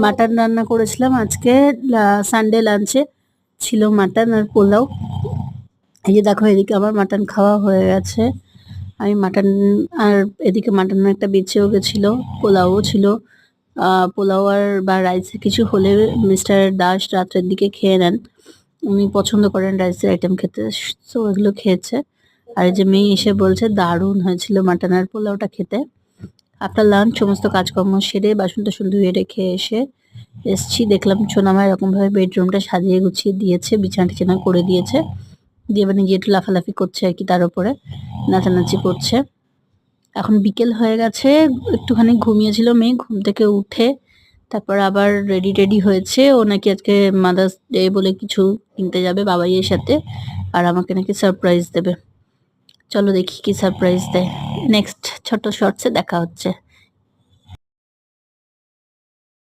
Mutton রান্না করেছিলাম আজকে। সানডে লাঞ্চে ছিল মাটন আর পোলাও। এই যে দেখো, এদিকে আমার মাটন খাওয়া হয়ে গেছে। আমি মাটন, আর এদিকে মাটনের একটা বেঁচেও গেছিলো, পোলাও ছিল। পোলাও আর বা রাইসে কিছু হলে মিস্টার দাস রাত্রের দিকে খেয়ে নেন, উনি পছন্দ করেন রাইসের আইটেম খেতে, সো এগুলো খেয়েছে। আর এই যে মেয়ে এসে বলছে দারুণ হয়েছিল মাটন আর পোলাওটা খেতে। আফটার লাঞ্চ সমস্ত কাজকর্ম সেরে বাসন টাসন ধুয়ে রেখে এসছি, দেখলাম সোনামা এরকম ভাবে বেডরুমটা সাজিয়ে গুছিয়ে দিয়েছে, বিছানা টিছানা করে দিয়েছে, দিয়ে এবার নিজে একটু লাফালাফি করছে আর কি, তার উপরে নাচানাচি করছে। এখন বিকেল হয়ে গেছে, একটুখানি ঘুমিয়েছিল মেয়ে, ঘুম থেকে উঠে তারপর আবার রেডি হয়েছে। ও নাকি আজকে মাদার্স ডে বলে কিছু কিনতে যাবে বাবাইয়ের সাথে, আর আমাকে নাকি সারপ্রাইজ দেবে। চলো দেখি কি সারপ্রাইজ দেয়। নেক্সট ছোট শর্টসে দেখা হচ্ছে।